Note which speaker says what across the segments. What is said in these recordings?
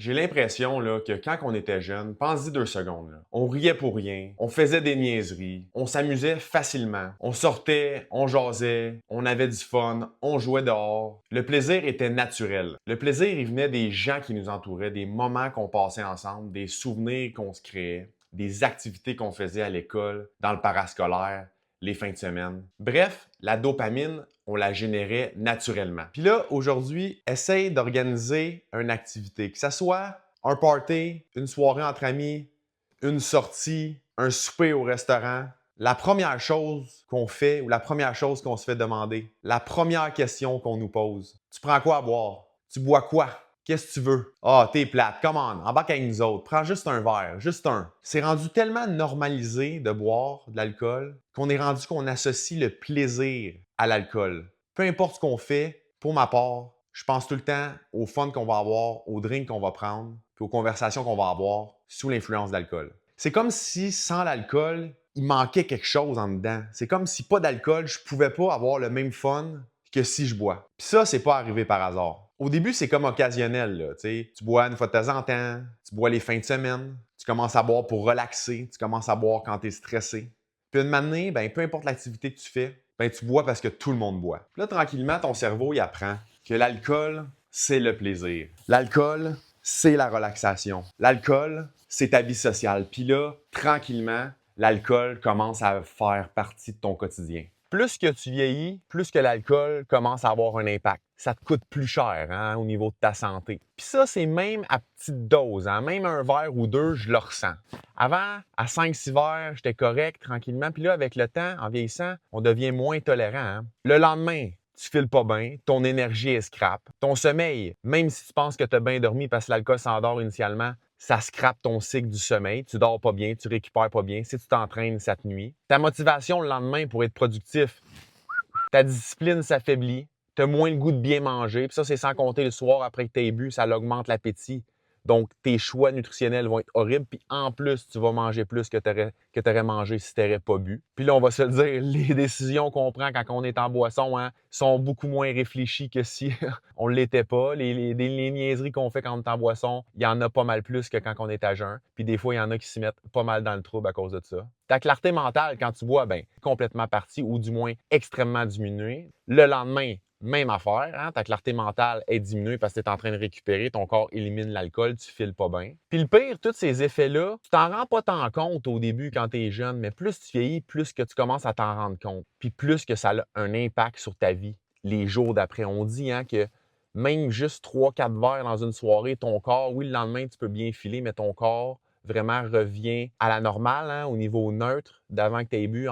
Speaker 1: J'ai l'impression là, que quand on était jeune, pense-y 2 secondes, là, on riait pour rien, on faisait des niaiseries, on s'amusait facilement, on sortait, on jasait, on avait du fun, on jouait dehors. Le plaisir était naturel. Le plaisir, il venait des gens qui nous entouraient, des moments qu'on passait ensemble, des souvenirs qu'on se créait, des activités qu'on faisait à l'école, dans le parascolaire, les fins de semaine. Bref, la dopamine, on la générait naturellement. Puis là, aujourd'hui, essaye d'organiser une activité, que ce soit un party, une soirée entre amis, une sortie, un souper au restaurant. La première chose qu'on fait ou la première chose qu'on se fait demander, la première question qu'on nous pose, tu prends quoi à boire? Tu bois quoi? Qu'est-ce que tu veux? Ah, t'es plate, come on, embarque avec nous autres, prends juste un verre, juste un. C'est rendu tellement normalisé de boire de l'alcool qu'on est rendu qu'on associe le plaisir à l'alcool. Peu importe ce qu'on fait, pour ma part, je pense tout le temps au fun qu'on va avoir, aux drinks qu'on va prendre, puis aux conversations qu'on va avoir sous l'influence d'alcool. C'est comme si sans l'alcool, il manquait quelque chose en dedans. C'est comme si pas d'alcool, je pouvais pas avoir le même fun que si je bois. Puis ça, c'est pas arrivé par hasard. Au début, c'est comme occasionnel, là, tu bois une fois de temps en temps, tu bois les fins de semaine, tu commences à boire pour relaxer, tu commences à boire quand tu es stressé. Puis une matinée, ben, peu importe l'activité que tu fais, ben, tu bois parce que tout le monde boit. Puis là, tranquillement, ton cerveau, il apprend que l'alcool, c'est le plaisir. L'alcool, c'est la relaxation. L'alcool, c'est ta vie sociale. Puis là, tranquillement, l'alcool commence à faire partie de ton quotidien. Plus que tu vieillis, plus que l'alcool commence à avoir un impact. Ça te coûte plus cher au niveau de ta santé. Puis ça, c'est même à petite dose. Même un verre ou deux, je le ressens. Avant, à 5-6 verres, j'étais correct, tranquillement. Puis là, avec le temps, en vieillissant, on devient moins tolérant. Le lendemain, tu files pas bien, ton énergie est scrap. Ton sommeil, même si tu penses que tu as bien dormi parce que l'alcool s'endort initialement, ça scrape ton cycle du sommeil. Tu dors pas bien, tu récupères pas bien. Si tu t'entraînes, ça te nuit. Ta motivation le lendemain pour être productif, ta discipline s'affaiblit. Tu as moins le goût de bien manger. Puis ça, c'est sans compter le soir après que tu aies bu, ça augmente l'appétit. Donc, tes choix nutritionnels vont être horribles. Puis en plus, tu vas manger plus que tu aurais mangé si tu n'aurais pas bu. Puis là, on va se le dire, les décisions qu'on prend quand on est en boisson sont beaucoup moins réfléchies que si on ne l'était pas. Les niaiseries qu'on fait quand on est en boisson, il y en a pas mal plus que quand on est à jeun. Puis des fois, il y en a qui s'y mettent pas mal dans le trouble à cause de ça. Ta clarté mentale, quand tu bois, ben complètement partie ou du moins extrêmement diminuée. Le lendemain, même affaire, ta clarté mentale est diminuée parce que tu es en train de récupérer, ton corps élimine l'alcool, tu files pas bien. Puis le pire, tous ces effets-là, tu t'en rends pas tant compte au début quand tu es jeune, mais plus tu vieillis, plus que tu commences à t'en rendre compte. Puis plus que ça a un impact sur ta vie les jours d'après. On dit que même juste 3-4 verres dans une soirée, ton corps, oui, le lendemain, tu peux bien filer, mais ton corps vraiment revient à la normale, au niveau neutre, d'avant que tu aies bu,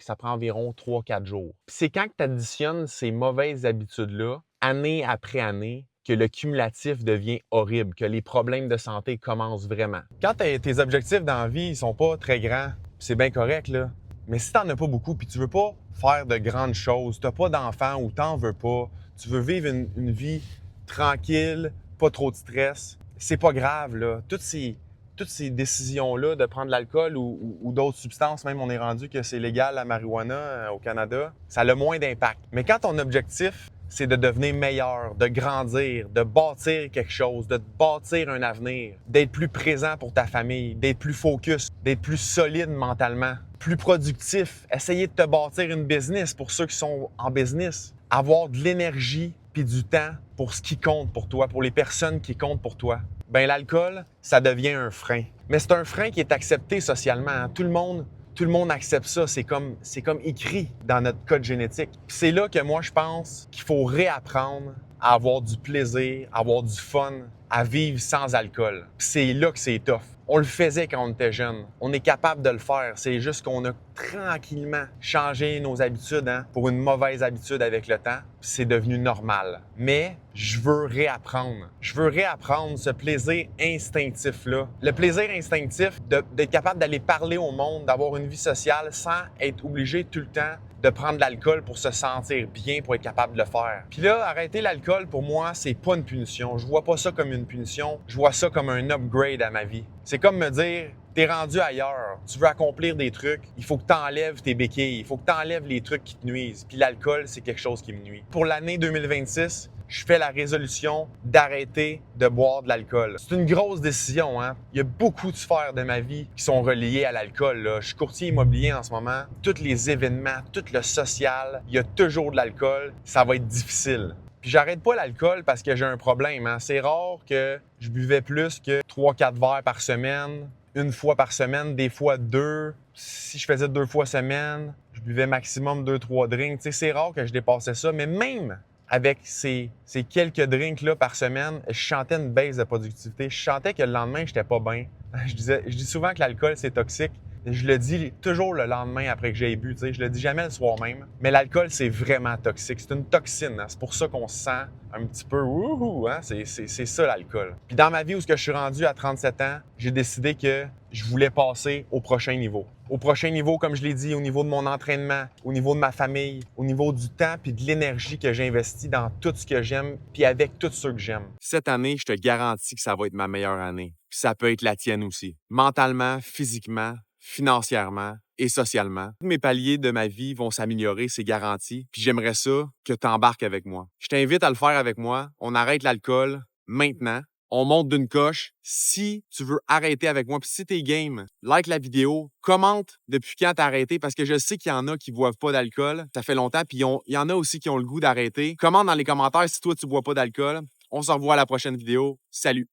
Speaker 1: ça prend environ 3-4 jours. Puis c'est quand tu additionnes ces mauvaises habitudes-là, année après année, que le cumulatif devient horrible, que les problèmes de santé commencent vraiment. Quand tes objectifs dans la vie ne sont pas très grands, c'est bien correct, là. Mais si tu n'en as pas beaucoup puis tu ne veux pas faire de grandes choses, tu n'as pas d'enfant ou tu n'en veux pas, tu veux vivre une vie tranquille, pas trop de stress, c'est pas grave, là. Toutes ces décisions-là de prendre de l'alcool ou d'autres substances, même on est rendu que c'est légal la marijuana au Canada, ça a le moins d'impact. Mais quand ton objectif, c'est de devenir meilleur, de grandir, de bâtir quelque chose, de te bâtir un avenir, d'être plus présent pour ta famille, d'être plus focus, d'être plus solide mentalement, plus productif, essayer de te bâtir une business pour ceux qui sont en business, avoir de l'énergie puis du temps pour ce qui compte pour toi, pour les personnes qui comptent pour toi. Ben l'alcool, ça devient un frein. Mais c'est un frein qui est accepté socialement. Tout le monde accepte ça. C'est comme écrit dans notre code génétique. Puis c'est là que moi, je pense qu'il faut réapprendre à avoir du plaisir, à avoir du fun, à vivre sans alcool. Puis c'est là que c'est tough. On le faisait quand on était jeune. On est capable de le faire. C'est juste qu'on a tranquillement changé nos habitudes pour une mauvaise habitude avec le temps. Puis c'est devenu normal. Mais je veux réapprendre. Je veux réapprendre ce plaisir instinctif-là. Le plaisir instinctif d'être capable d'aller parler au monde, d'avoir une vie sociale sans être obligé tout le temps de prendre de l'alcool pour se sentir bien, pour être capable de le faire. Puis là, arrêter l'alcool, pour moi, c'est pas une punition. Je vois pas ça comme une punition. Je vois ça comme un upgrade à ma vie. C'est comme me dire, t'es rendu ailleurs, tu veux accomplir des trucs, il faut que tu enlèves tes béquilles, il faut que tu enlèves les trucs qui te nuisent. Puis l'alcool, c'est quelque chose qui me nuit. Pour l'année 2026, je fais la résolution d'arrêter de boire de l'alcool. C'est une grosse décision, hein? Il y a beaucoup de sphères de ma vie qui sont reliées à l'alcool, là. Je suis courtier immobilier en ce moment. Tous les événements, tout le social, il y a toujours de l'alcool. Ça va être difficile. Puis j'arrête pas l'alcool parce que j'ai un problème, hein? C'est rare que je buvais plus que 3-4 verres par semaine, une fois par semaine, des fois 2. Si je faisais 2 fois semaine, je buvais maximum 2-3 drinks. Tu sais, c'est rare que je dépassais ça, mais même avec ces quelques drinks-là par semaine, je sentais une baisse de productivité. Je sentais que le lendemain, j'étais pas bien. Je dis souvent que l'alcool, c'est toxique. Je le dis toujours le lendemain après que j'ai bu, tu sais. Je le dis jamais le soir même. Mais l'alcool, c'est vraiment toxique. C'est une toxine, hein. C'est pour ça qu'on se sent un petit peu wouhou, hein. C'est ça l'alcool. Puis dans ma vie où je suis rendu à 37 ans, j'ai décidé que je voulais passer au prochain niveau. Au prochain niveau, comme je l'ai dit, au niveau de mon entraînement, au niveau de ma famille, au niveau du temps puis de l'énergie que j'investis dans tout ce que j'aime puis avec tous ceux que j'aime. Cette année, je te garantis que ça va être ma meilleure année. Puis ça peut être la tienne aussi. Mentalement, physiquement, financièrement et socialement. Mes paliers de ma vie vont s'améliorer, c'est garanti. Puis j'aimerais ça que tu embarques avec moi. Je t'invite à le faire avec moi. On arrête l'alcool maintenant. On monte d'une coche. Si tu veux arrêter avec moi, puis si t'es game, like la vidéo, commente depuis quand t'as arrêté, parce que je sais qu'il y en a qui boivent pas d'alcool. Ça fait longtemps, puis il y en a aussi qui ont le goût d'arrêter. Commente dans les commentaires si toi, tu bois pas d'alcool. On se revoit à la prochaine vidéo. Salut!